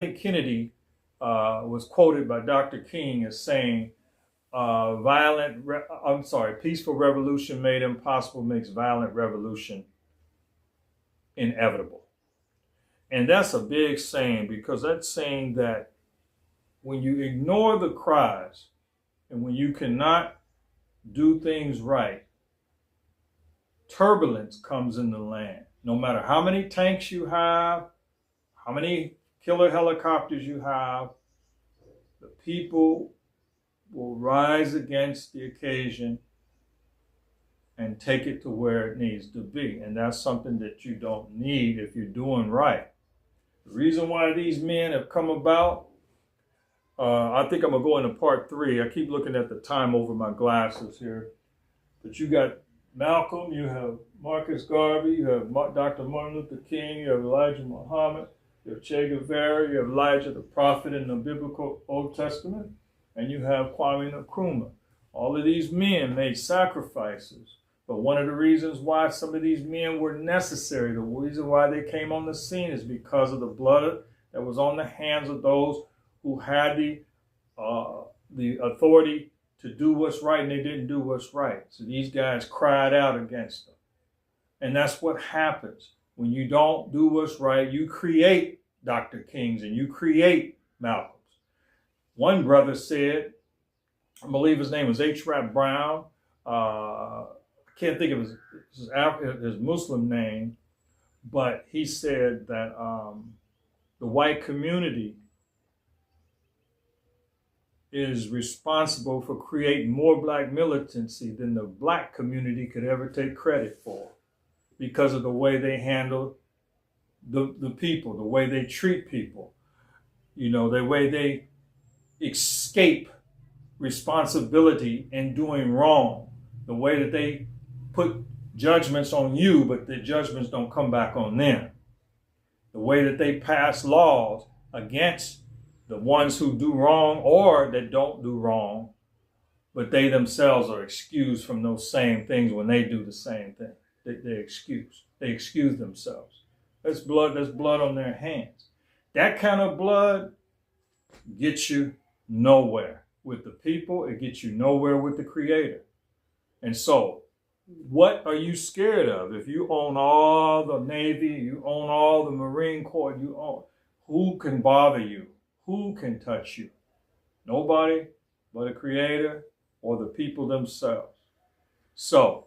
Kennedy was quoted by Dr. King as saying, peaceful revolution made impossible makes violent revolution inevitable. And that's a big saying, because that's saying that when you ignore the cries and when you cannot do things right, turbulence comes in the land. No matter how many tanks you have, how many killer helicopters you have, the people will rise against the occasion and take it to where it needs to be. And that's something that you don't need if you're doing right. The reason why these men have come about, I think I'm going to go into part 3. I keep looking at the time over my glasses here. But you got Malcolm, you have Marcus Garvey, you have Dr. Martin Luther King, you have Elijah Muhammad, you have Che Guevara, you have Elijah the prophet in the biblical Old Testament, and you have Kwame Nkrumah. All of these men made sacrifices. But one of the reasons why some of these men were necessary, the reason why they came on the scene, is because of the blood that was on the hands of those who had the authority to do what's right, and they didn't do what's right. So these guys cried out against them. And that's what happens. When you don't do what's right, you create Dr. Kings and you create Malcolms. One brother said, I believe his name was H. Rap Brown, I can't think of his Muslim name, but he said that the white community is responsible for creating more black militancy than the black community could ever take credit for, because of the way they handle the people, the way they treat people, the way they escape responsibility in doing wrong, the way that they put judgments on you, but the judgments don't come back on them, the way that they pass laws against the ones who do wrong or that don't do wrong, but they themselves are excused from those same things when they do the same thing. They excuse themselves. There's blood on their hands. That kind of blood gets you nowhere with the people. It gets you nowhere with the Creator. And so, what are you scared of? If you own all the Navy, you own all the Marine Corps, who can bother you? Who can touch you? Nobody but the Creator or the people themselves. So,